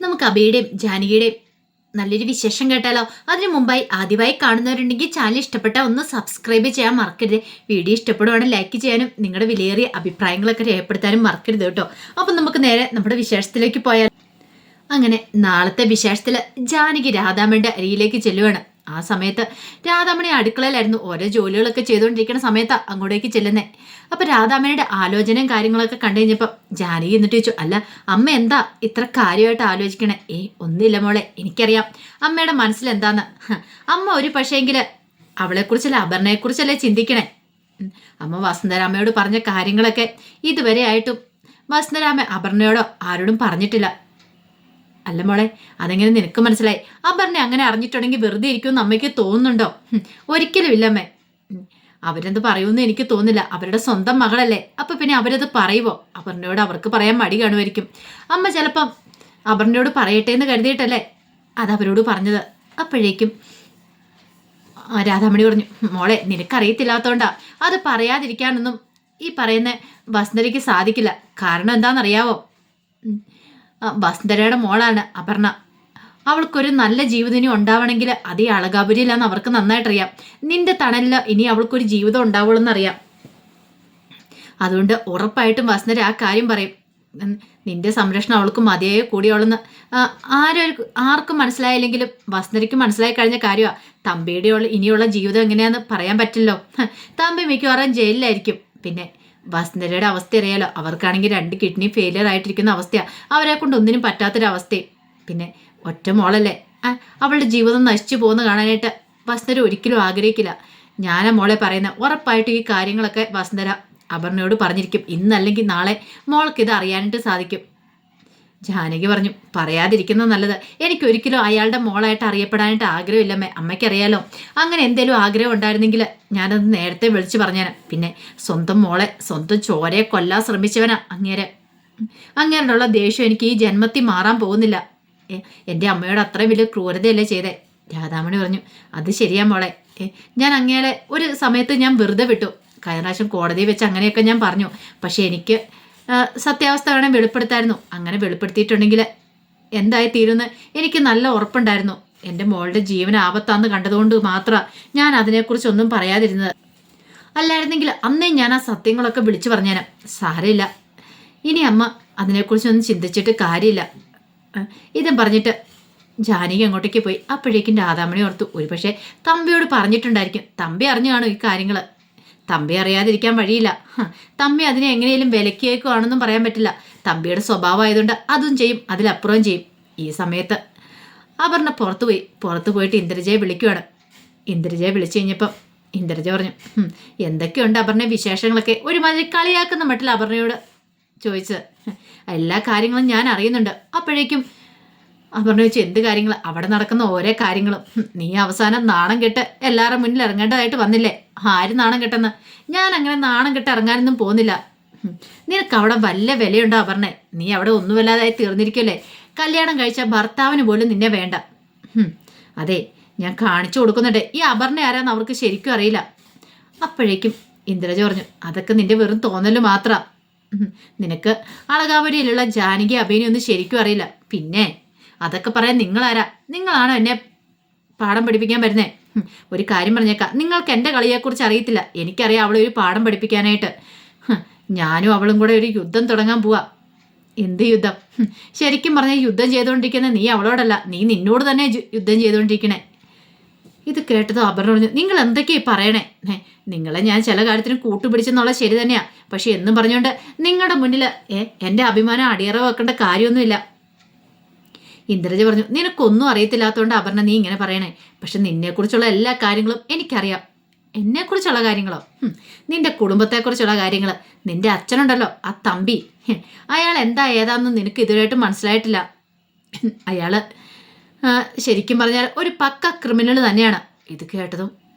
നമുക്ക് അബിയുടെയും ജാനകിയുടെയും നല്ലൊരു വിശേഷം കേട്ടാലോ. അതിനു മുമ്പായി ആദ്യമായി കാണുന്നവരുണ്ടെങ്കിൽ ചാനൽ ഇഷ്ടപ്പെട്ട ഒന്ന് സബ്സ്ക്രൈബ് ചെയ്യാൻ മറക്കരുത്. വീഡിയോ ഇഷ്ടപ്പെടുവാണെങ്കിൽ ലൈക്ക് ചെയ്യാനും നിങ്ങളുടെ വിലയേറിയ അഭിപ്രായങ്ങളൊക്കെ രേഖപ്പെടുത്താനും മറക്കരുത് കേട്ടോ. അപ്പം നമുക്ക് നേരെ നമ്മുടെ വിശേഷത്തിലേക്ക് പോയാൽ, അങ്ങനെ നാളത്തെ വിശേഷത്തിൽ ജാനകി രാധാമണിയുടെ അരിയിലേക്ക് ചെല്ലുവാണ്. ആ സമയത്ത് രാധാമണി അടുക്കളയിലായിരുന്നു. ഓരോ ജോലികളൊക്കെ ചെയ്തുകൊണ്ടിരിക്കുന്ന സമയത്ത് അങ്ങോട്ടേക്ക് ചെല്ലുന്നേ. അപ്പൊ രാധാമണിയുടെ ആലോചനയും കാര്യങ്ങളൊക്കെ കണ്ടു കഴിഞ്ഞപ്പോൾ ജാനകി എന്നിട്ട് ചോദിച്ചു, അല്ല അമ്മ എന്താ ഇത്ര കാര്യമായിട്ട് ആലോചിക്കണേ? ഒന്നുമില്ല മോളെ, എനിക്കറിയാം അമ്മയുടെ മനസ്സിൽ എന്താന്ന്. അമ്മ ഒരു പക്ഷേങ്കിൽ അവളെക്കുറിച്ചല്ല അപർണയെക്കുറിച്ചല്ലേ ചിന്തിക്കണേ. അമ്മ വസന്തരാമയോട് പറഞ്ഞ കാര്യങ്ങളൊക്കെ ഇതുവരെ ആയിട്ടും വസന്തരാമ അപർണയോടോ ആരോടും പറഞ്ഞിട്ടില്ല. അല്ല മോളെ, അതെങ്ങനെ നിനക്ക് മനസ്സിലായി? അപർണ അങ്ങനെ അറിഞ്ഞിട്ടുണ്ടെങ്കിൽ വെറുതെ ഇരിക്കുമെന്ന് അമ്മയ്ക്ക് തോന്നുന്നുണ്ടോ? ഒരിക്കലും ഇല്ലമ്മേ. അവരെന്ത് പറയുമെന്ന് എനിക്ക് തോന്നില്ല. അവരുടെ സ്വന്തം മകളല്ലേ. അപ്പൊ പിന്നെ അവരത് പറയുവോ? അപർണയോട് അവർക്ക് പറയാൻ മടി കാണുമായിരിക്കും. അമ്മ ചിലപ്പം അപർണയോട് പറയട്ടെ എന്ന് കരുതിയിട്ടല്ലേ അത് അവരോട് പറഞ്ഞത്. അപ്പോഴേക്കും രാധാമണി പറഞ്ഞു, മോളെ നിനക്കറിയത്തില്ലാത്തോണ്ടാ. അത് പറയാതിരിക്കാനൊന്നും ഈ പറയുന്ന വസന്തരയ്ക്ക് സാധിക്കില്ല. കാരണം എന്താണെന്നറിയാവോ? വസുന്ധരയുടെ മോളാണ് അപർണ. അവൾക്കൊരു നല്ല ജീവിതം ഇനി ഉണ്ടാവണമെങ്കിൽ അത് ഈ അളകാപുരിയിലാന്ന് അവർക്ക് നന്നായിട്ടറിയാം. നിന്റെ തണലിൽ ഇനി അവൾക്കൊരു ജീവിതം ഉണ്ടാവുള്ളൂ എന്നറിയാം. അതുകൊണ്ട് ഉറപ്പായിട്ടും വസുന്ധര ആ കാര്യം പറയും. നിന്റെ സംരക്ഷണം അവൾക്ക് മതിയായ കൂടിയോളെന്ന് ആർക്കും മനസ്സിലായില്ലെങ്കിലും വസുന്ധരയ്ക്ക് മനസ്സിലായി കഴിഞ്ഞ കാര്യമാണ്. തമ്പിയുടെ ഇനിയുള്ള ജീവിതം എങ്ങനെയാന്ന് പറയാൻ പറ്റില്ലോ. തമ്പി മിക്കവാറും ജയിലിലായിരിക്കും. പിന്നെ വസുന്ധരയുടെ അവസ്ഥ അറിയാലോ. അവർക്കാണെങ്കിൽ 2 കിഡ്നി ഫെയിലിയർ ആയിട്ടിരിക്കുന്ന അവസ്ഥയാണ്. അവരെ കൊണ്ട് ഒന്നിനും പറ്റാത്തൊരവസ്ഥയും. പിന്നെ ഒറ്റ മോളല്ലേ, അവളുടെ ജീവിതം നശിച്ചു പോകുന്ന കാണാനായിട്ട് വസുന്ധര ഒരിക്കലും ആഗ്രഹിക്കില്ല. ഞാനാ മോളെ പറയുന്നത്. ഉറപ്പായിട്ടും ഈ കാര്യങ്ങളൊക്കെ വസുന്ധര അപർണയോട് പറഞ്ഞിരിക്കും. ഇന്നല്ലെങ്കിൽ നാളെ മോൾക്കിത് അറിയാനായിട്ട് സാധിക്കും. ജാനകി പറഞ്ഞു, പറയാതിരിക്കുന്നത് നല്ലത്. എനിക്കൊരിക്കലും അയാളുടെ മോളായിട്ട് അറിയപ്പെടാനായിട്ട് ആഗ്രഹമില്ലമ്മേ. അമ്മയ്ക്കറിയാലോ. അങ്ങനെ എന്തെങ്കിലും ആഗ്രഹം ഉണ്ടായിരുന്നെങ്കിൽ ഞാനത് നേരത്തെ വിളിച്ചു പറഞ്ഞേനെ. പിന്നെ സ്വന്തം മോളെ സ്വന്തം ചോരയെ കൊല്ലാൻ ശ്രമിച്ചവനാ അങ്ങേരുടെ ദേഷ്യം എനിക്ക് ഈ ജന്മത്തിൽ മാറാൻ പോകുന്നില്ല. എൻ്റെ അമ്മയോട് അത്രയും വലിയ ക്രൂരതയല്ലേ ചെയ്തേ. രാധാമണി പറഞ്ഞു, അത് ശരിയാ മോളെ. ഞാൻ അങ്ങേരെ ഒരു സമയത്ത് ഞാൻ വെറുതെ വിട്ടു. കഴിഞ്ഞ പ്രാവശ്യം കോടതിയിൽ വെച്ച് അങ്ങനെയൊക്കെ ഞാൻ പറഞ്ഞു. പക്ഷെ എനിക്ക് സത്യാവസ്ഥ വേണം വെളിപ്പെടുത്തായിരുന്നു. അങ്ങനെ വെളിപ്പെടുത്തിയിട്ടുണ്ടെങ്കിൽ എന്തായി തീരുമെന്ന് എനിക്ക് നല്ല ഉറപ്പുണ്ടായിരുന്നു. എൻ്റെ മോളുടെ ജീവൻ ആപത്താന്ന് കണ്ടതുകൊണ്ട് മാത്രമാണ് ഞാൻ അതിനെക്കുറിച്ചൊന്നും പറയാതിരുന്നത്. അല്ലായിരുന്നെങ്കിൽ അന്നേ ഞാൻ ആ സത്യങ്ങളൊക്കെ വിളിച്ചു പറഞ്ഞേനെ. സാരമില്ല, ഇനി അമ്മ അതിനെക്കുറിച്ചൊന്നും ചിന്തിച്ചിട്ട് കാര്യമില്ല. ഇതും പറഞ്ഞിട്ട് ജാനകി അങ്ങോട്ടേക്ക് പോയി. അപ്പോഴേക്കും രാധാമണി ഓർത്തു, ഒരുപക്ഷെ തമ്പിയോട് പറഞ്ഞിട്ടുണ്ടായിരിക്കും. തമ്പി അറിഞ്ഞു കാണും ഈ കാര്യങ്ങൾ. തമ്പി അറിയാതിരിക്കാൻ വഴിയില്ല. തമ്പി അതിനെ എങ്ങനെയും വിലക്കിയേക്കുവാണെന്നും പറയാൻ പറ്റില്ല. തമ്പിയുടെ സ്വഭാവം ആയതുകൊണ്ട് അതും ചെയ്യും, അതിലപ്പുറവും ചെയ്യും. ഈ സമയത്ത് അപർണ പുറത്തു പോയിട്ട് ഇന്ദ്രജയെ വിളിക്കുവാണ്. ഇന്ദ്രജയെ വിളിച്ചു കഴിഞ്ഞപ്പം ഇന്ദ്രജ പറഞ്ഞു, എന്തൊക്കെയുണ്ട് അപർണ വിശേഷങ്ങളൊക്കെ? ഒരുമാതിരി കളിയാക്കുന്ന മട്ടിൽ അപർണയോട് ചോദിച്ചത്. എല്ലാ കാര്യങ്ങളും ഞാൻ അറിയുന്നുണ്ട്. അപ്പോഴേക്കും അപർണ ചോദിച്ചു, എന്ത് കാര്യങ്ങൾ? അവിടെ നടക്കുന്ന ഓരോ കാര്യങ്ങളും. നീ അവസാനം നാണം കെട്ട് എല്ലാവരുടെ മുന്നിൽ ഇറങ്ങേണ്ടതായിട്ട് വന്നില്ലേ? ആര് നാണം കെട്ടെന്ന്? ഞാൻ അങ്ങനെ നാണം കെട്ട് ഇറങ്ങാനൊന്നും പോകുന്നില്ല. നിനക്ക് അവിടെ വല്ല വിലയുണ്ടോ അപർണ? നീ അവിടെ ഒന്നുമല്ലാതായി തീർന്നിരിക്കല്ലേ. കല്യാണം കഴിച്ച ഭർത്താവിന് പോലും നിന്നെ വേണ്ട. അതെ, ഞാൻ കാണിച്ചു കൊടുക്കുന്നുണ്ട് ഈ അപർണ ആരാന്ന് അവർക്ക് ശരിക്കും അറിയില്ല. അപ്പോഴേക്കും ഇന്ദ്രജ പറഞ്ഞു, അതൊക്കെ നിന്റെ വെറും തോന്നല് മാത്രം. നിനക്ക് അളകാപുരിയിലുള്ള ജാനകി അഭിനയം ഒന്നും ശരിക്കും അറിയില്ല. പിന്നെ അതൊക്കെ പറയാൻ നിങ്ങളാരാ? നിങ്ങളാണോ എന്നെ പാഠം പഠിപ്പിക്കാൻ വരുന്നേ? ഒരു കാര്യം പറഞ്ഞേക്കാം, നിങ്ങൾക്ക് എൻ്റെ കളിയെക്കുറിച്ച് അറിയത്തില്ല. എനിക്കറിയാം അവളെ ഒരു പാഠം പഠിപ്പിക്കാനായിട്ട്. ഞാനും അവളും കൂടെ ഒരു യുദ്ധം തുടങ്ങാൻ പോവാ. എന്ത് യുദ്ധം? ശരിക്കും പറഞ്ഞാൽ യുദ്ധം ചെയ്തുകൊണ്ടിരിക്കുന്ന നീ അവളോടല്ല, നീ നിന്നോട് തന്നെ യുദ്ധം ചെയ്തുകൊണ്ടിരിക്കണേ. ഇത് കേട്ടതോ അപർണ പറഞ്ഞു, നിങ്ങൾ എന്തൊക്കെയാ പറയണേ? നിങ്ങളെ ഞാൻ ചില കാര്യത്തിനും കൂട്ടുപിടിച്ചെന്നുള്ള ശരി തന്നെയാ. പക്ഷെ എന്നും പറഞ്ഞുകൊണ്ട് നിങ്ങളുടെ മുന്നിൽ എൻ്റെ അഭിമാനം അടിയറ വെക്കേണ്ട കാര്യമൊന്നുമില്ല. ഇന്ദ്രജ പറഞ്ഞു, നിനക്കൊന്നും അറിയത്തില്ലാത്തതുകൊണ്ട് അപർണ നീ ഇങ്ങനെ പറയണേ. പക്ഷെ നിന്നെക്കുറിച്ചുള്ള എല്ലാ കാര്യങ്ങളും എനിക്കറിയാം. എന്നെക്കുറിച്ചുള്ള കാര്യങ്ങളോ? നിന്റെ കുടുംബത്തെക്കുറിച്ചുള്ള കാര്യങ്ങൾ. നിന്റെ അച്ഛനുണ്ടല്ലോ, ആ തമ്പി, അയാൾ എന്താ ഏതാണെന്ന് നിനക്ക് ഇതുവരെയായിട്ടും മനസ്സിലായിട്ടില്ല. അയാള് ശരിക്കും പറഞ്ഞാൽ ഒരു പക്ക ക്രിമിനൽ തന്നെയാണ്. ഇത് കേട്ടതും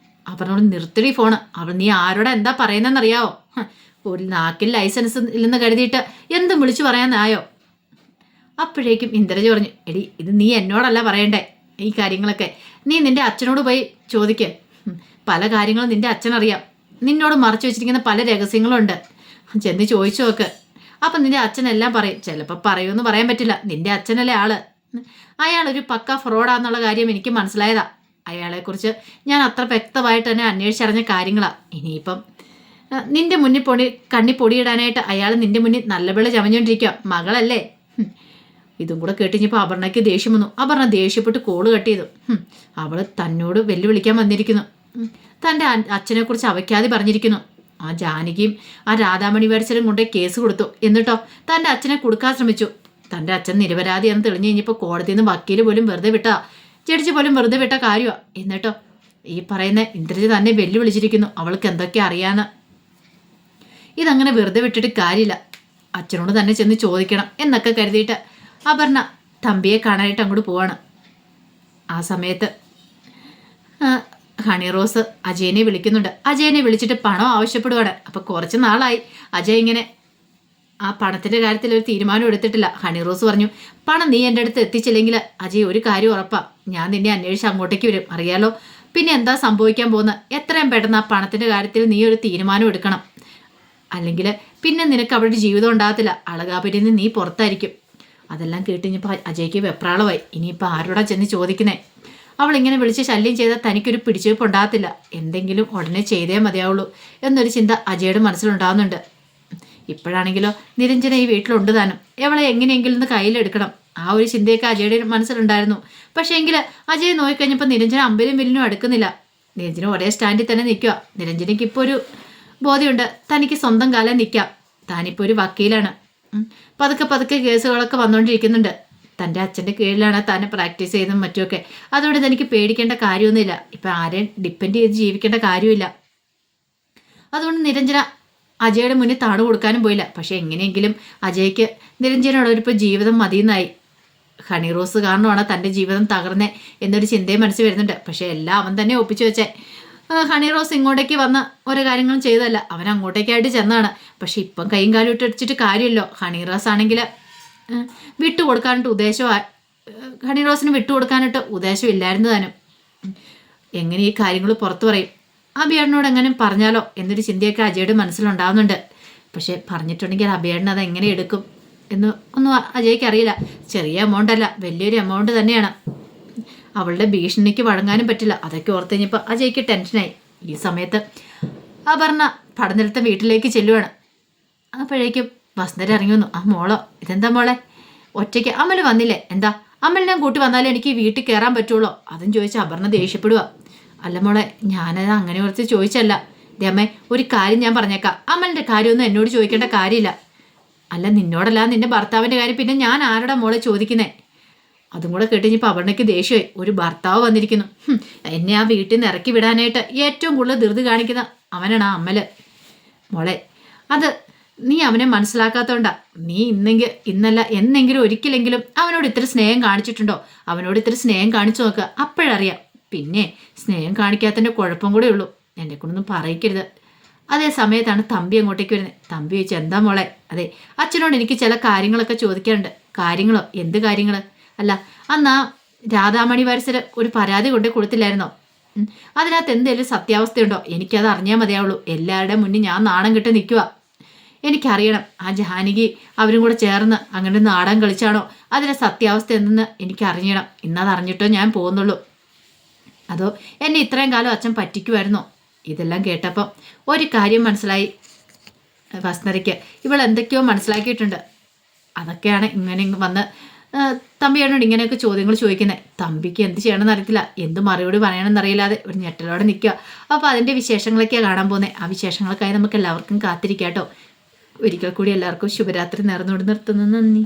അപർണയോട്, നിർത്തിടി ഫോണ്. അവൾ നീ ആരോടാ എന്താ പറയുന്നതെന്നറിയാവോ? ഒരു നാക്കിൽ ലൈസൻസ് ഇല്ലെന്ന് കരുതിയിട്ട് എന്തും വിളിച്ചു പറയാനായോ? അപ്പോഴേക്കും ഇന്ദ്രജ പറഞ്ഞു, എടി ഇത് നീ എന്നോടല്ല പറയണ്ടേ ഈ കാര്യങ്ങളൊക്കെ. നീ നിന്റെ അച്ഛനോട് പോയി ചോദിക്ക്. പല കാര്യങ്ങളും നിന്റെ അച്ഛനറിയാം. നിന്നോട് മറച്ചു വെച്ചിരിക്കുന്ന പല രഹസ്യങ്ങളുണ്ട്. ചെന്ന് ചോദിച്ചു നോക്ക്. അപ്പം നിന്റെ അച്ഛനെല്ലാം പറയും. ചിലപ്പോൾ പറയുമെന്ന് പറയാൻ പറ്റില്ല. നിന്റെ അച്ഛനല്ലേ ആള്. അയാളൊരു പക്ക ഫ്രോഡാന്നുള്ള കാര്യം എനിക്ക് മനസ്സിലായതാ. അയാളെക്കുറിച്ച് ഞാൻ അത്ര വ്യക്തമായിട്ട് തന്നെ അന്വേഷിച്ചറിഞ്ഞ കാര്യങ്ങളാണ്. ഇനിയിപ്പം നിന്റെ മുന്നിൽ കണ്ണി പൊടിയിടാനായിട്ട് അയാൾ നിന്റെ മുന്നിൽ നല്ലപോലെ ചമഞ്ഞുകൊണ്ടിരിക്കുക. മകളല്ലേ? ഇതും കൂടെ കേട്ടിഞ്ഞപ്പോൾ അപർണയ്ക്ക് ദേഷ്യം വന്നു. അപർണ ദേഷ്യപ്പെട്ട് കോള് കട്ട് ചെയ്തു. അവൾ തന്നോട് വെല്ലുവിളിക്കാൻ വന്നിരിക്കുന്നു. തൻ്റെ അച്ഛനെക്കുറിച്ച് അവയ്ക്കാതെ പറഞ്ഞിരിക്കുന്നു. ആ ജാനകിയും ആ രാധാമണി വരച്ചലും കൊണ്ടേ കേസ് കൊടുത്തു. എന്നിട്ടോ തൻ്റെ അച്ഛനെ കൊടുക്കാൻ ശ്രമിച്ചു. തൻ്റെ അച്ഛൻ നിരപരാധിയാണെന്ന് തെളിഞ്ഞു കഴിഞ്ഞപ്പോൾ കോടതിയിൽ നിന്ന് വക്കീൽ പോലും വെറുതെ വിട്ടാ, ജഡ്ജി പോലും വെറുതെ വിട്ട കാര്യമാണ്. എന്നിട്ടോ ഈ പറയുന്ന ഇന്ദ്രജിത്ത് തന്നെ വെല്ലുവിളിച്ചിരിക്കുന്നു. അവൾക്ക് എന്തൊക്കെ അറിയാന്ന്. ഇതങ്ങനെ വെറുതെ വിട്ടിട്ട് കാര്യമില്ല, അച്ഛനോട് തന്നെ ചെന്ന് ചോദിക്കണം എന്നൊക്കെ കരുതിയിട്ട് അപർണ തമ്പിയെ കാണാനായിട്ട് അങ്ങോട്ട് പോവാണ്. ആ സമയത്ത് ഹണി റോസ് അജയനെ വിളിക്കുന്നുണ്ട്. അജയനെ വിളിച്ചിട്ട് പണം ആവശ്യപ്പെടുവാണ്. അപ്പോൾ കുറച്ച് നാളായി അജയ് ഇങ്ങനെ ആ പണത്തിൻ്റെ കാര്യത്തിൽ ഒരു തീരുമാനം എടുത്തിട്ടില്ല. ഹണി റോസ് പറഞ്ഞു, പണം നീ എൻ്റെ അടുത്ത് എത്തിച്ചില്ലെങ്കിൽ അജയ് ഒരു കാര്യം ഉറപ്പാ, ഞാൻ നിന്നെ അന്വേഷിച്ച് അങ്ങോട്ടേക്ക് വരും. അറിയാലോ പിന്നെ എന്താ സംഭവിക്കാൻ പോകുന്നത്. എത്രയും പെട്ടെന്ന് ആ പണത്തിൻ്റെ കാര്യത്തിൽ നീ ഒരു തീരുമാനം എടുക്കണം. അല്ലെങ്കിൽ പിന്നെ നിനക്ക് അവിടെ ജീവിതം ഉണ്ടാകത്തില്ല. അളകാപുരിയിൽ നിന്ന് നീ പുറത്തായിരിക്കും. അതെല്ലാം കേട്ടുകഴിഞ്ഞപ്പോൾ അജയ്ക്ക് വെപ്രാളമായി. ഇനിയിപ്പോൾ ആരോടാ ചെന്ന് ചോദിക്കുന്നേ? അവളിങ്ങനെ വിളിച്ച് ശല്യം ചെയ്താൽ തനിക്കൊരു പിടിച്ചുവെപ്പ് ഉണ്ടാകത്തില്ല. എന്തെങ്കിലും ഉടനെ ചെയ്തേ മതിയാവുള്ളൂ എന്നൊരു ചിന്ത അജയുടെ മനസ്സിലുണ്ടാകുന്നുണ്ട്. ഇപ്പോഴാണെങ്കിലോ നിരഞ്ജന ഈ വീട്ടിലുണ്ട് താനും. അവളെ എങ്ങനെയെങ്കിലും ഒന്ന് കയ്യിലെടുക്കണം. ആ ഒരു ചിന്തയൊക്കെ അജയുടെ മനസ്സിലുണ്ടായിരുന്നു. പക്ഷേ എങ്കിൽ അജയ് നോക്കിക്കഴിഞ്ഞപ്പോൾ നിരഞ്ജന അമ്പലും വില്ലിനും അടുക്കുന്നില്ല. നിരഞ്ജന ഒരേ സ്റ്റാൻഡിൽ തന്നെ നിൽക്കുക. നിരഞ്ജനയ്ക്ക് ഇപ്പോൾ ഒരു ബോധ്യമുണ്ട്, തനിക്ക് സ്വന്തം കാലം നിൽക്കാം. താനിപ്പോൾ ഒരു വക്കീലാണ്. പതുക്കെ പതുക്കെ കേസുകളൊക്കെ വന്നുകൊണ്ടിരിക്കുന്നുണ്ട്. തൻ്റെ അച്ഛൻ്റെ കീഴിലാണ് താൻ പ്രാക്ടീസ് ചെയ്തതും മറ്റുമൊക്കെ. അതുകൊണ്ട് തനിക്ക് പേടിക്കേണ്ട കാര്യമൊന്നുമില്ല. ഇപ്പം ആരെയും ഡിപ്പെൻഡ് ചെയ്ത് ജീവിക്കേണ്ട കാര്യമില്ല. അതുകൊണ്ട് നിരഞ്ജന അജയുടെ മുന്നിൽ താണു കൊടുക്കാനും പോയില്ല. പക്ഷെ എങ്ങനെയെങ്കിലും അജയ്ക്ക് നിരഞ്ജനോടൊരിപ്പോൾ ജീവിതം മതിയെന്നായി. ഹണി റോസ് കാരണമാണ് തൻ്റെ ജീവിതം തകർന്നേ എന്നൊരു ചിന്തയും മനസ്സിൽ വരുന്നുണ്ട്. പക്ഷെ എല്ലാം അവൻ തന്നെ ഒപ്പിച്ചു വെച്ചേ. ഹണി റോസ് ഇങ്ങോട്ടേക്ക് വന്ന ഓരോ കാര്യങ്ങളും ചെയ്തതല്ല, അവൻ അങ്ങോട്ടേക്കായിട്ട് ചെന്നാണ്. പക്ഷെ ഇപ്പം കൈയും കാലും ഇട്ടടിച്ചിട്ട് കാര്യമില്ലോ. ഹണി റോസ് ആണെങ്കിൽ വിട്ടുകൊടുക്കാനിട്ട് ഹണി റോസിന് വിട്ടുകൊടുക്കാനിട്ട് ഉദ്ദേശമില്ലായിരുന്നു താനും. എങ്ങനെ ഈ കാര്യങ്ങൾ പുറത്തു പറയും? അഭിയേട്ടനോട് എങ്ങനെ പറഞ്ഞാലോ എന്നൊരു ചിന്തയൊക്കെ അജയുടെ മനസ്സിലുണ്ടാവുന്നുണ്ട്. പക്ഷെ പറഞ്ഞിട്ടുണ്ടെങ്കിൽ അഭിയേട്ടൻ അത് എങ്ങനെ എടുക്കും എന്ന് ഒന്നും അജയ്ക്ക് അറിയില്ല. ചെറിയ എമൗണ്ട് അല്ല, വലിയൊരു എമൗണ്ട് തന്നെയാണ്. അവളുടെ ഭീഷണിക്ക് വഴങ്ങാനും പറ്റില്ല. അതൊക്കെ ഓർത്ത് കഴിഞ്ഞപ്പോൾ അജയ്ക്ക് ടെൻഷനായി. ഈ സമയത്ത് അപർണ പഠനത്തെ വീട്ടിലേക്ക് ചെല്ലുവാണ്. അപ്പോഴേക്കും വസുന്ധര ഇറങ്ങി വന്നു. ആ മോളോ, ഇതെന്താ മോളെ ഒറ്റയ്ക്ക്? അമൽ വന്നില്ലേ? എന്താ അമൽ ഞാൻ കൂട്ടി വന്നാലേ എനിക്ക് വീട്ടിൽ കയറാൻ പറ്റുള്ളൂ? അതും ചോദിച്ചാൽ അപർണ ദേഷ്യപ്പെടുക. അല്ല മോളെ, ഞാനത് അങ്ങനെ ഓർത്ത് ചോദിച്ചല്ല. രമേ, ഒരു കാര്യം ഞാൻ പറഞ്ഞേക്കാം. അമലിൻ്റെ കാര്യമൊന്നും എന്നോട് ചോദിക്കേണ്ട കാര്യമില്ല. അല്ല നിന്നോടല്ല, നിന്റെ ഭർത്താവിൻ്റെ കാര്യം പിന്നെ ഞാൻ ആരുടെ മോളെ ചോദിക്കുന്നേ? അതും കൂടെ കേട്ടുകഴിഞ്ഞപ്പോൾ അപർണയ്ക്ക് ദേഷ്യമായി. ഒരു ഭർത്താവ് വന്നിരിക്കുന്നു. എന്നെ ആ വീട്ടിൽ നിന്ന് ഇറക്കി വിടാനായിട്ട് ഏറ്റവും കൂടുതൽ ധൃതി കാണിക്കുന്ന അവനാണ് ആ അമല്. മോളെ, അത് നീ അവനെ മനസ്സിലാക്കാത്തോണ്ടാ. നീ ഇന്നല്ല എന്നെങ്കിലും ഒരിക്കലെങ്കിലും അവനോട് ഇത്ര സ്നേഹം കാണിച്ചിട്ടുണ്ടോ? അവനോട് ഇത്ര സ്നേഹം കാണിച്ചു നോക്കുക, അപ്പോഴറിയാം. പിന്നെ സ്നേഹം കാണിക്കാത്തതിൻ്റെ കുഴപ്പം കൂടെ ഉള്ളൂ. എന്നെ കൊണ്ടൊന്നും പറയിക്കരുത്. അതേ സമയത്താണ് തമ്പി അങ്ങോട്ടേക്ക് വരുന്നത്. തമ്പി ചോദിച്ചു, എന്താ മോളെ? അതെ, അച്ഛനോട് എനിക്ക് ചില കാര്യങ്ങളൊക്കെ ചോദിക്കാനുണ്ട്. കാര്യങ്ങളോ? എന്ത് കാര്യങ്ങൾ? അല്ല, അന്ന് ആ രാധാമണി വരസൽ ഒരു പരാതി കൊണ്ട് കൊടുത്തില്ലായിരുന്നോ? അതിനകത്ത് എന്തെങ്കിലും സത്യാവസ്ഥയുണ്ടോ? എനിക്കത് അറിഞ്ഞാൽ മതിയാവുള്ളൂ. എല്ലാവരുടെയും മുന്നിൽ ഞാൻ നാണം കെട്ട് നിൽക്കുക. എനിക്കറിയണം, ആ ജാനകി അവരും കൂടെ ചേർന്ന് അങ്ങനെ നാടകം കളിച്ചാണോ? അതിൻ്റെ സത്യാവസ്ഥ എന്തെന്ന് എനിക്ക് അറിയണം. ഇന്നത് അറിഞ്ഞിട്ടോ ഞാൻ പോകുന്നുള്ളൂ. അതോ എന്നെ ഇത്രയും കാലം അച്ഛൻ പറ്റിക്കുമായിരുന്നോ? ഇതെല്ലാം കേട്ടപ്പം ഒരു കാര്യം മനസ്സിലായി വസുന്ധരയ്ക്ക്. ഇവൾ എന്തൊക്കെയോ മനസ്സിലാക്കിയിട്ടുണ്ട്. അതൊക്കെയാണ് ഇങ്ങനെ വന്ന് തമ്പിയോട് ഇങ്ങനെയൊക്കെ ചോദ്യങ്ങൾ ചോദിക്കുന്നത്. തമ്പിക്ക് എന്ത് ചെയ്യണമെന്ന് അറിയത്തില്ല, എന്ത് മറുപടി പറയണമെന്നറിയില്ലാതെ ഒരു ഞെട്ടലോടെ നിൽക്കുക. അപ്പോൾ അതിൻ്റെ വിശേഷങ്ങളൊക്കെയാണ് കാണാൻ പോകുന്നത്. ആ വിശേഷങ്ങൾക്കായി നമുക്ക് എല്ലാവർക്കും കാത്തിരിക്കാം കേട്ടോ. ഒരിക്കൽ കൂടി എല്ലാവർക്കും ശുഭരാത്രി നേർന്നുകൊണ്ട് നിർത്തുന്നു. നന്ദി.